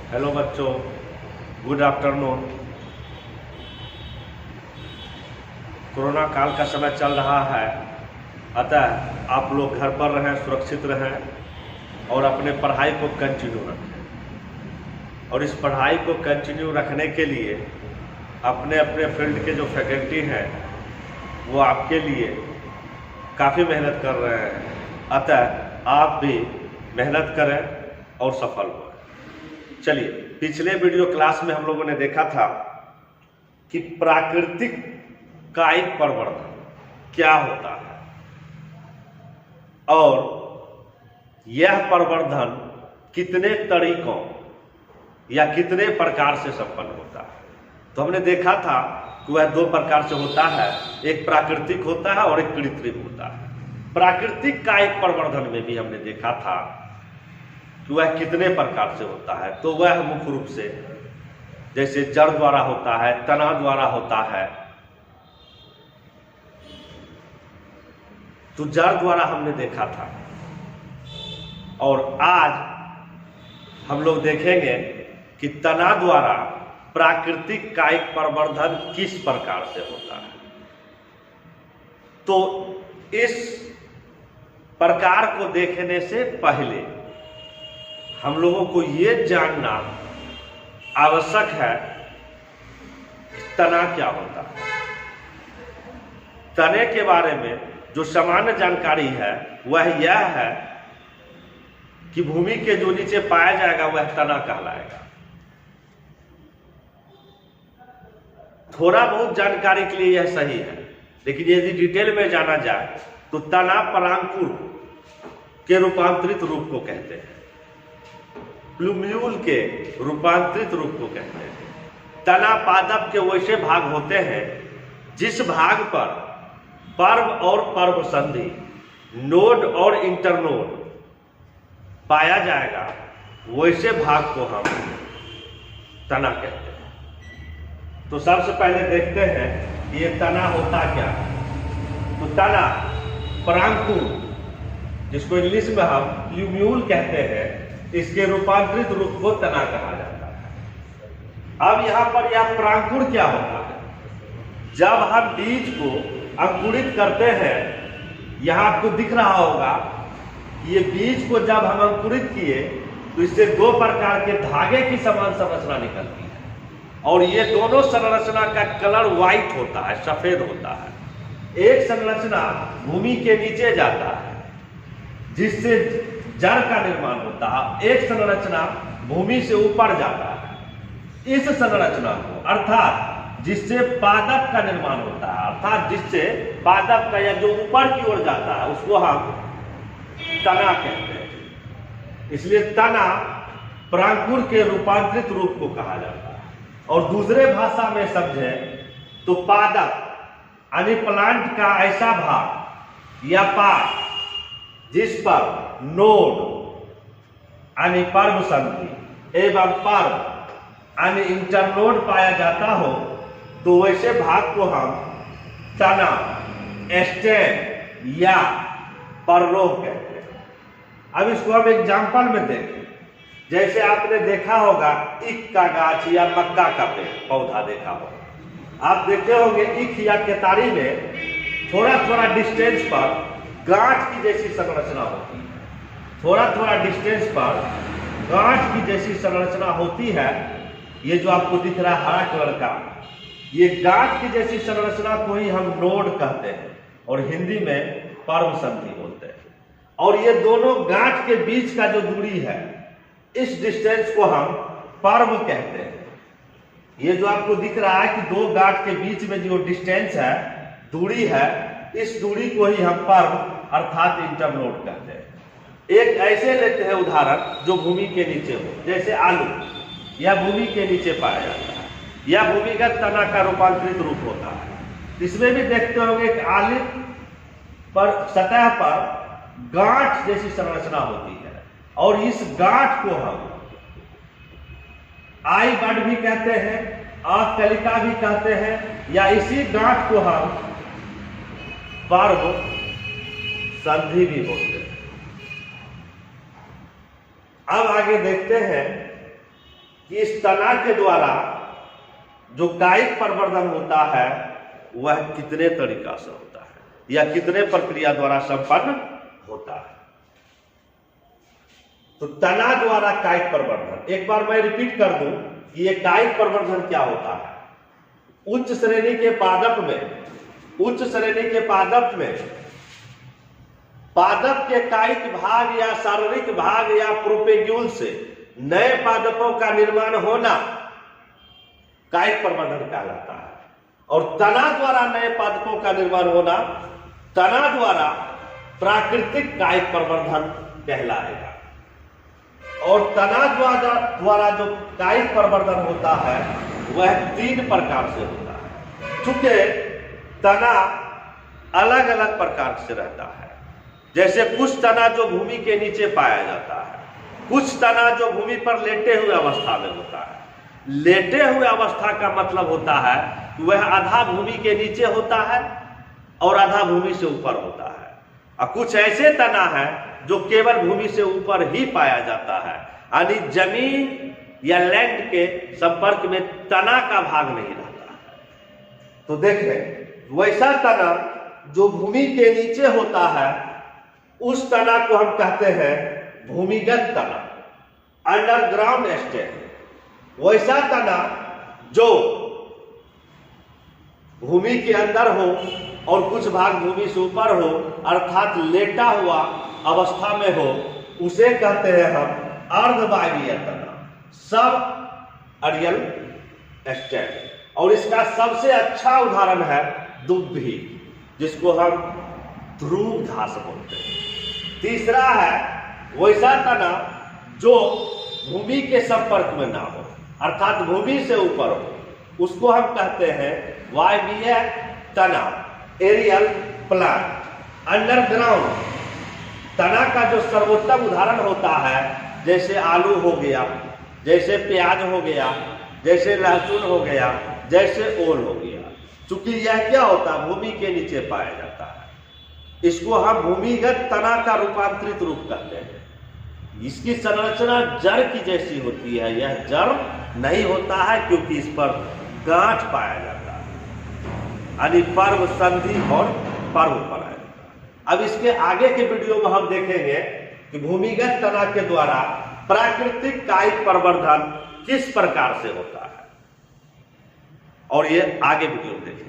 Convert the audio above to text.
Hello बच्चों, good afternoon. Corona काल का समय चल रहा है, अतः आप लोग घर पर रहें, सुरक्षित रहें और अपने पढ़ाई को कंटिन्यू रखें। और इस पढ़ाई को कंटिन्यू रखने के लिए अपने अपने फील्ड के जो फैकल्टी हैं वो आपके लिए काफ़ी मेहनत कर रहे हैं, अतः आप भी मेहनत करें और सफल हों। चलिए, पिछले वीडियो क्लास में हम लोगों ने देखा था कि प्राकृतिक कायिक प्रवर्धन क्या होता है और यह प्रवर्धन कितने तरीकों या कितने प्रकार से संपन्न होता है। तो हमने देखा था कि वह दो प्रकार से होता है, एक प्राकृतिक होता है और एक कृत्रिम होता है। प्राकृतिक कायिक प्रवर्धन में भी हमने देखा था कि वह कितने प्रकार से होता है। तो वह मुख्य रूप से जैसे जड़ द्वारा होता है, तना द्वारा होता है। तो जड़ द्वारा हमने देखा था और आज हम लोग देखेंगे कि तना द्वारा प्राकृतिक कायिक प्रवर्धन किस प्रकार से होता है। तो इस प्रकार को देखने से पहले हम लोगों को ये जानना आवश्यक है कि तना क्या होता है। तने के बारे में जो सामान्य जानकारी है वह यह है कि भूमि के जो नीचे पाया जाएगा वह तना कहलाएगा। थोड़ा बहुत जानकारी के लिए यह सही है, लेकिन यदि डिटेल में जाना जाए तो तना परांकुर के रूपांतरित रूप को कहते हैं, प्लूम्यूल के रूपांतरित रूप को कहते हैं। तना पादप के वैसे भाग होते हैं जिस भाग पर पर्व और पर्व संधि, नोड और इंटरनोड पाया जाएगा, वैसे भाग को हम तना कहते हैं। तो सबसे पहले देखते हैं कि ये तना होता क्या है। तो तना परांकुर, जिसको इंग्लिश में हम प्लूम्यूल कहते हैं, इसके रूपांतरित रूप को तना कहा जाता है। अब यहां पर यह परांकुर क्या होता है? जब हम बीज को अंकुरित करते हैं, यहां आपको दिख रहा होगा कि ये बीज को जब हम अंकुरित किए तो इससे दो प्रकार के धागे की समान संरचना निकलती है और ये दोनों संरचना का कलर व्हाइट होता है, सफेद होता है। एक संरचना भूमि के नीचे जाता है जिससे जड़ का निर्माण होता है, एक संरचना भूमि से ऊपर जाता है। इस संरचना को अर्थात जिससे पादप का निर्माण होता है, अर्थात जिससे पादप का या जो ऊपर की ओर जाता है, उसको हम तना कहते हैं। इसलिए तना परांकुर के रूपांतरित रूप को कहा जाता है। और दूसरे भाषा में समझे तो पादप यानी प्लांट का ऐसा भाग या पार्ट जिस पर नोड यानी पर्व संधि एवं पर्व यानी इंटरनोड पाया जाता हो, तो वैसे भाग को हम तना, स्टेम या पर्रोग कहते हैं। अब इसको हम एग्जाम्पल में देखें। जैसे आपने देखा होगा ईख का गाछ या मक्का का पेड़ पौधा देखा होगा। आप देखे होंगे ईख या केतारी में थोड़ा थोड़ा डिस्टेंस पर गांठ की जैसी संरचना होती है। थोड़ा थोड़ा डिस्टेंस पर गांठ की जैसी संरचना होती है। ये जो आपको दिख रहा है हरा कलर का, ये गांठ की जैसी संरचना को ही हम नोड कहते हैं और हिंदी में पर्व संधि बोलते हैं। और ये दोनों गांठ के बीच का जो दूरी है, इस डिस्टेंस को हम पर्व कहते हैं। ये जो आपको दिख रहा है कि दो गांठ के बीच में जो डिस्टेंस है, दूरी है, इस दूरी को ही हम पर्व अर्थात इंटरनोड कहते हैं। एक ऐसे लेते हैं उदाहरण जो भूमि के नीचे हो, जैसे आलू, यह भूमि के नीचे पाया जाता है, यह भूमिगत तना का रूपांतरित रूप होता है। इसमें भी देखते होंगे कि आलू पर सतह पर गांठ जैसी संरचना होती है और इस गांठ को हम आई बड भी कहते हैं, आंख कलिका भी कहते हैं, या इसी गांठ को हम पर्व संधि भी बोलते हैं। अब आगे देखते हैं कि इस तना के द्वारा जो कायिक प्रवर्धन होता है वह कितने तरीका से होता है या कितने प्रक्रिया द्वारा संपन्न होता है। तो तना द्वारा कायिक प्रवर्धन, एक बार मैं रिपीट कर दूं कि ये कायिक प्रवर्धन क्या होता है। उच्च श्रेणी के पादप में पादप के कायिक भाग या शारीरिक भाग या प्रोपेग्यूल से नए पादपों का निर्माण होना कायिक प्रवर्धन कहलाता है। और तना द्वारा नए पादपों का निर्माण होना तना द्वारा प्राकृतिक कायिक प्रवर्धन कहलाएगा। और तना द्वारा जो कायिक प्रवर्धन होता है वह 3 प्रकार से होता है। चूंकि तना अलग अलग प्रकार से रहता है, जैसे कुछ तना जो भूमि के नीचे पाया जाता है, कुछ तना जो भूमि पर लेटे हुए अवस्था में होता है। लेटे हुए अवस्था का मतलब होता है कि वह आधा भूमि के नीचे होता है और आधा भूमि से ऊपर होता है। और कुछ ऐसे तना है जो केवल भूमि से ऊपर ही पाया जाता है, यानी जमीन या लैंड के संपर्क में तना का भाग नहीं रहता है। तो देखें, वैसा तना जो भूमि के नीचे होता है उस तना को हम कहते हैं भूमिगत तना, अंडरग्राउंड स्टेम। वैसा तना जो भूमि के अंदर हो और कुछ भाग भूमि से ऊपर हो, अर्थात लेटा हुआ अवस्था में हो, उसे कहते हैं हम अर्धवायवीय तना, सब अरियल स्टेम। और इसका सबसे अच्छा उदाहरण है दुभी, जिसको हम ध्रुव घास बोलते हैं। तीसरा है वैसा तना जो भूमि के संपर्क में ना हो, अर्थात भूमि से ऊपर हो, उसको हम कहते हैं वायवीय तना, एरियल प्लांट। अंडरग्राउंड तना का जो सर्वोत्तम उदाहरण होता है, जैसे आलू हो गया, जैसे प्याज हो गया, जैसे लहसुन हो गया, जैसे ओल हो गया। चूंकि यह क्या होता है, भूमि के नीचे पाया जाता है, इसको हम भूमिगत तना का रूपांतरित रूप कहते हैं। इसकी संरचना जड़ की जैसी होती है, यह जड़ नहीं होता है क्योंकि इस पर गांठ पाया जाता है, यानी पर्व, संधि और पर्व पाया जाता है। अब इसके आगे के वीडियो में हम देखेंगे कि भूमिगत तना के द्वारा प्राकृतिक कायिक प्रवर्धन किस प्रकार से होता है, और ये आगे वीडियो में देखेंगे।